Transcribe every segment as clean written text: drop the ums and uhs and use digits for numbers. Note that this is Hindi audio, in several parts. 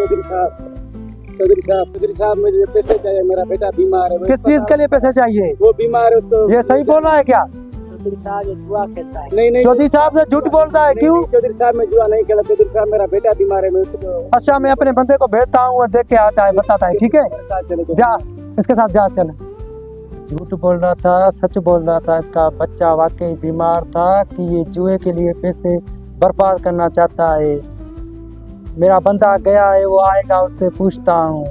चौधरी साहब मुझे पैसे चाहिए, मेरा बेटा बीमार है। किस चीज के लिए पैसे चाहिए? वो बीमार है, उसको। ये सही बोल रहा है क्या? चौधरी साहब ये जुआ खेलता है। नहीं, चौधरी साहब से झूठ बोलता है, क्यों? चौधरी साहब मैं जुआ नहीं खेला। चौधरी साहब मेरा बेटा बीमार है, मैं उसको। अच्छा, मैं अपने बंदे को भेजता हूँ, वो देख के आता है, बताता है, ठीक है? जा, इसके साथ जा, चल। झूठ बोल रहा था, सच बोल रहा था। इसका बच्चा वाकई बीमार था कि ये जुए के लिए पैसे बर्बाद करना चाहता है। मेरा बंदा गया है, वो आएगा, उससे पूछता हूँ।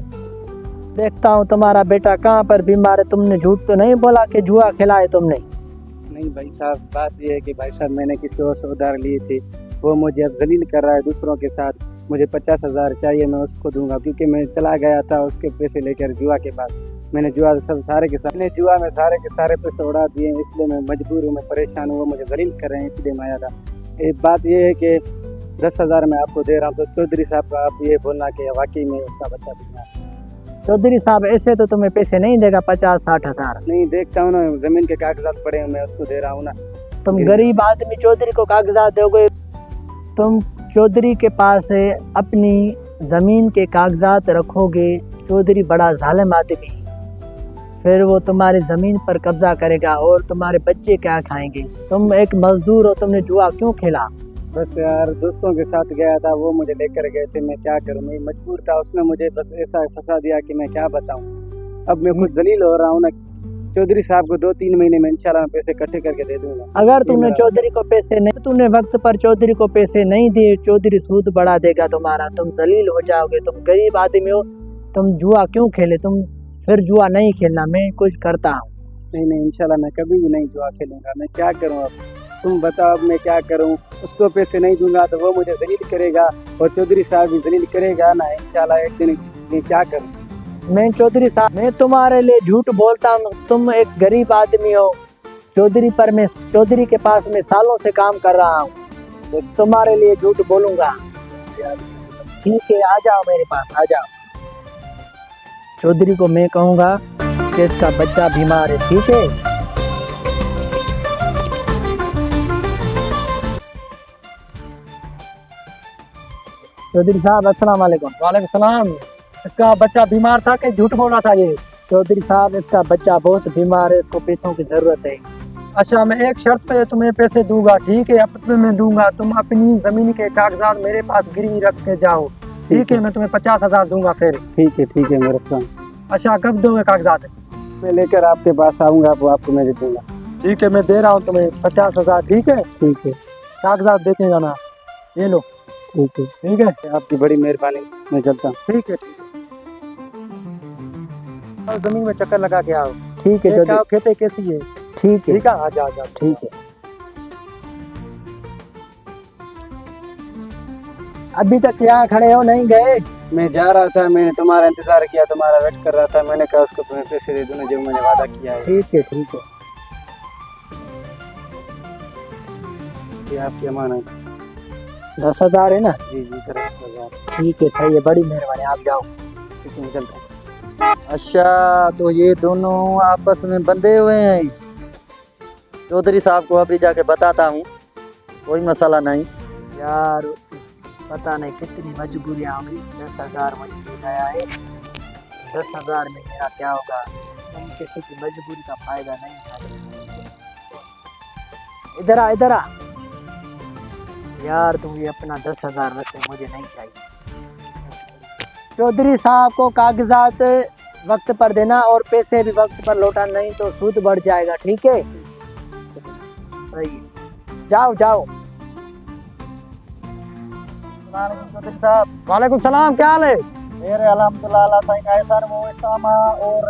देखता हूँ तुम्हारा बेटा कहाँ पर बीमार है। तुमने झूठ तो नहीं बोला कि जुआ खेला है तुमने? नहीं भाई साहब, बात ये है कि भाई साहब मैंने किसी और से उधार लिए थे, वो मुझे अब जलील कर रहा है दूसरों के साथ। मुझे 50,000 चाहिए, मैं उसको दूंगा, क्योंकि मैं चला गया था उसके पैसे लेकर जुआ के बाद। मैंने जुआ सब सारे के सारे जुआ में सारे के सारे पैसे उड़ा दिए, इसलिए मैं मजबूर हूँ, मैं परेशान हूँ। वो मुझे जलील कर रहे हैं, इसलिए मैं आया था। एक बात ये है कि 10,000 मैं आपको दे रहा हूँ, तो चौधरी साहब का आप ये बोलना कि वाकई में उसका बच्चा बीमार है। चौधरी साहब ऐसे तो तुम्हें पैसे नहीं देगा 50-60 हजार। नहीं, देखता हूँ ना, जमीन के कागजात पड़े हैं, मैं उसको दे रहा हूँ ना। तुम गरीब आदमी चौधरी को कागजात दोगे? तुम चौधरी के पास से अपनी जमीन के कागजात रखोगे? चौधरी बड़ा जालिम आदमी, फिर वो तुम्हारी जमीन पर कब्जा करेगा और तुम्हारे बच्चे क्या खाएंगे? तुम एक मजदूर हो, तुमने जुआ क्यों खेला? बस यार, दोस्तों के साथ गया था, वो मुझे लेकर गए थे, मैं क्या करूं, मैं मजबूर था। उसने मुझे बस ऐसा फंसा दिया कि मैं क्या बताऊं। अब मैं कुछ जलील हो रहा हूं ना। चौधरी साहब को 2-3 महीने में इंशाल्लाह मैं पैसे इकट्ठे करके दे दूंगा। अगर तुमने चौधरी को पैसे नहीं, तुमने वक्त पर चौधरी को पैसे नहीं दिए, चौधरी सूद बढ़ा देगा तुम्हारा, तुम जलील हो जाओगे। तुम गरीब आदमी हो, तुम जुआ क्यों खेले? तुम फिर जुआ नहीं खेलना, मैं कुछ करता हूँ। नहीं, इंशाल्लाह मैं कभी भी नहीं जुआ खेलूंगा। मैं क्या करूँ अब, तुम बताओ अब मैं क्या करूं? उसको पैसे नहीं दूंगा तो वो मुझे जलील करेगा, और चौधरी साहब भी जलील करेगा ना इंशाल्लाह एक दिन। मैं क्या करूं? मैं चौधरी साहब, मैं तुम्हारे लिए झूठ बोलता हूँ? तुम एक गरीब आदमी हो। चौधरी के पास मैं सालों से काम कर रहा हूँ, तो तुम्हारे लिए झूठ बोलूंगा? ठीक है, आ जाओ मेरे पास, आ जाओ। चौधरी को मैं कहूँगा कि इसका बच्चा बीमार है, ठीक है? चौधरी साहब अस्सलाम वालेकुम। वालेकुम सलाम। इसका बच्चा बीमार था कि झूठ बोल रहा था ये? चौधरी साहब इसका बच्चा बहुत बीमार है, इसको पैसों की जरूरत है। अच्छा, मैं एक शर्त पे तुम्हें पैसे दूंगा, ठीक है? अपने में दूंगा, तुम अपनी जमीन के कागजात मेरे पास गिरवी रख के जाओ, ठीक है? मैं तुम्हें 50,000 दूंगा फिर। ठीक है, मैं रखता हूँ। अच्छा, कब दोगे कागजात? मैं लेकर आपके पास आऊंगा, वो आपको मैं दे दूंगा। ठीक है, मैं दे रहा हूँ तुम्हें 50,000, ठीक है? ठीक है, कागजात देखेगा ना, ये लो। ठीक है, आपकी बड़ी मेहरबानी, मैं चलता हूँ। ठीक है। और जमीन में चक्कर लगा के आओ, ठीक है? क्या खेते कैसी है? ठीक है, ठीक है, आ जा। ठीक है। अभी तक यहाँ खड़े हो, नहीं गए? मैं जा रहा था, मैंने तुम्हारा इंतजार किया, तुम्हारा वेट कर रहा था। मैंने कहा उसको तुम्हें पैसे दे दूंगा जो मैंने वादा किया है। ठीक है, ठीक है। ये आपकी अमानत है। 10,000 है ना? जी 10,000। ठीक है, सही है, बड़ी मेहरबानी, आप जाओ। ठीक है, मैं चलता हूँ। अच्छा, तो ये दोनों आपस में बंधे हुए हैं। चौधरी साहब को अभी जाके बताता हूँ, कोई मसला नहीं। यार उसकी पता नहीं कितनी मजबूरियाँ होंगी। 10,000 मुझे गया है, 10,000 में मेरा क्या होगा? तुम किसी की मजबूरी का फायदा नहीं उठाते। इधर आ, इधर आ। यार तुम ये अपना 10,000 रखते, मुझे नहीं चाहिए। चौधरी साहब को कागजात वक्त पर देना और पैसे भी वक्त पर लौटाना, नहीं तो सूद बढ़ जाएगा, ठीक है? सही, जाओ जाओ। चौधरी साहब, वालेकुम सलाम, क्या हाल है? मेरे अल्हम्दुलिल्लाह और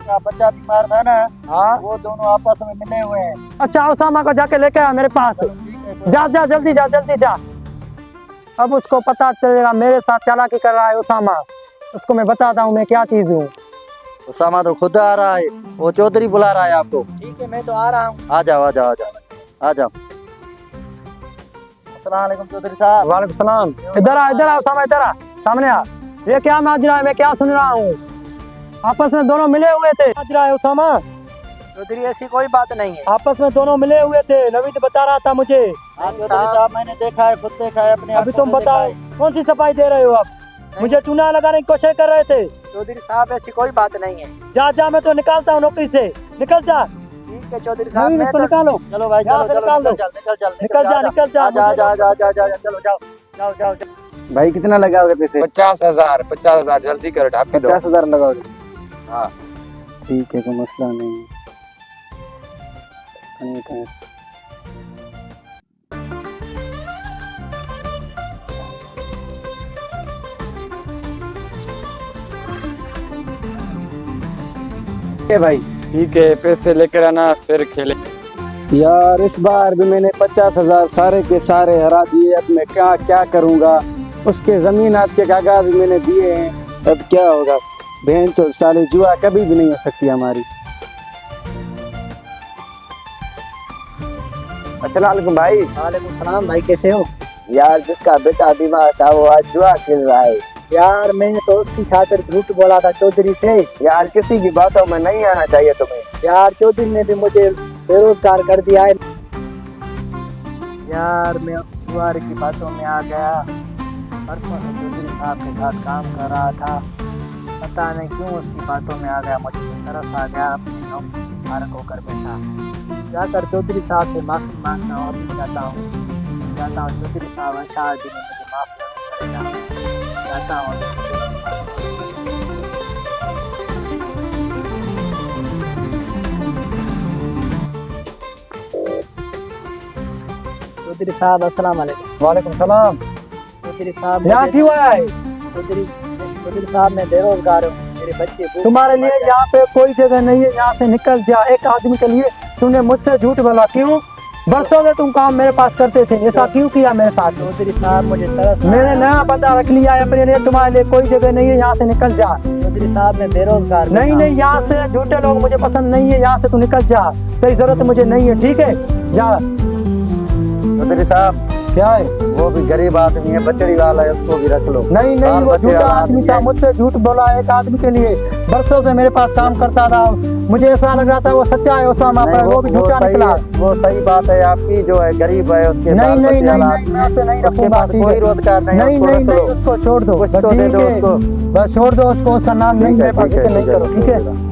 का बच्चा बीमार था ना, हाँ, वो दोनों आपस में मिले हुए हैं। अच्छा, उसामा को जाके लेके आ मेरे पास। जा जल्दी जा। अब उसको पता चलेगा मेरे साथ चालाकी कर रहा है उसामा। उसको मैं बताता हूँ मैं क्या चीज हूँ। उसामा तो खुद आ रहा है, वो चौधरी बुला रहा है आपको। ठीक है, मैं तो आ रहा हूँ। आ जाओ। अस्सलाम वालेकुम चौधरी साहब। वालेकुम सलाम। इधर आ उसामा, इधर आ, सामने आ। ये क्या माजरा है? मैं क्या सुन रहा हूँ? आपस में दोनों मिले हुए थे। माजरा है उसामा? चौधरी ऐसी कोई बात नहीं है। आपस में दोनों मिले हुए थे, नवीद बता रहा था मुझे। चौधरी साहब, मैंने देखा है, खुद देखा है अपने। अभी तुम बताओ कौन सी सफाई दे रहे हो? अब मुझे चूना लगाने की कोशिश कर रहे थे। चौधरी साहब ऐसी कोई बात नहीं है। जा जा, मैं तो निकालता हूँ नौकरी से, निकल जा। ठीक है चौधरी साहब, नहीं, मैं इसको तो निकालो, चलो भाई, यहाँ चलो से चलो, निकाल दो। निकल जा, निकल जा। जा जा जा जा जा, चलो जाओ जाओ जाओ जाओ। भाई कितना लगाओगे पैसे? 50,000 जल्दी करो, ढापी दो। 50,000 लगाओगे? हाँ। ठीक है, कोई मसला नहीं है। भाई ठीक है, पैसे लेकर आना, फिर खेले। यार इस बार भी मैंने 50,000 सारे के सारे हरा दिए। अब मैं क्या क्या करूँगा? उसके ज़मीनात के कागज भी मैंने दिए हैं, अब क्या होगा? बहन तो साले जुआ कभी भी नहीं हो सकती हमारी। अस्सलाम वालेकुम भाई। वालेकुम सलाम भाई, कैसे हो? यार जिसका बेटा बीमार था वो आज जुआ खेल रहा है। यार मैंने तो उसकी खातिर झूठ बोला था चौधरी से। यार किसी की बातों में नहीं आना चाहिए तुम्हें। यार चौधरी ने भी मुझे बेरोजगार कर दिया है। यार मैं उस जुआरी की बातों में आ गया। परसों से चौधरी साहब के साथ काम कर रहा था, पता नहीं क्यों उसकी बातों में आ गया। मुझे तरस आ गया, अपनी नौकरी से फारग होकर बैठा। जाकर चौधरी साहब से माफ़ी मांगना और चाहता हूँ चौधरी साहब अच्छा दिन मुझे माफ़ करेगा। चाहता हूँ चौधरी साहब अस्सलाम वालेकुम। वालेकुम सलाम। चौधरी साहब यहाँ क्यों आया है? चौधरी साहब मैं बेरोजगार हूँ, मेरे बच्चे भूखे तुम्हारे लिए मर यहाँ पे कोई जगह नहीं है, यहाँ से निकल जा। एक आदमी के लिए तुमने मुझसे झूठ बोला, क्यों? बरसों से तुम काम मेरे पास करते थे, ऐसा क्यों किया मेरे साथ? चौधरी साहब मुझे तरस आ मैंने रहा है। नया बंदा रख लिया है अपने लिए, तुम्हारे लिए कोई जगह नहीं है, यहाँ से निकल जा। चौधरी साहब मैं बेरोजगार नहीं नहीं, यहाँ से झूठे लोग मुझे पसंद नहीं है, यहाँ से तू निकल जा। तेरी जरूरत मुझे नहीं है, ठीक है? जा। चौधरी साहब क्या है? वो भी गरीब आदमी है, बचड़ी वाला है, उसको भी रख लो। नहीं नहीं, बाल वो बच्चे झूठा वाला आदमी था, है। मुझसे झूठ बोला एक आदमी के लिए। बरसों से मेरे पास काम करता था, मुझे ऐसा लग रहा था वो सच्चा है, उसामा पर वो भी झूठा सही निकला। है, वो सही बात है आपकी, जो है गरीब है उसके नहीं बाल नहीं बच्चे नहीं वाला नहीं, मैं उसे नहीं उसके रखूंगा, पास ठीक कोई है? रोजगार नहीं, नहीं उसको नहीं रख नहीं, लो। उसको छोड़ दो, कुछ बस तो दे ठीक दो है, उसको। बस छोड़ दो उसको, उसका नाम नहीं मेरे पास, नहीं करो, ठीक है?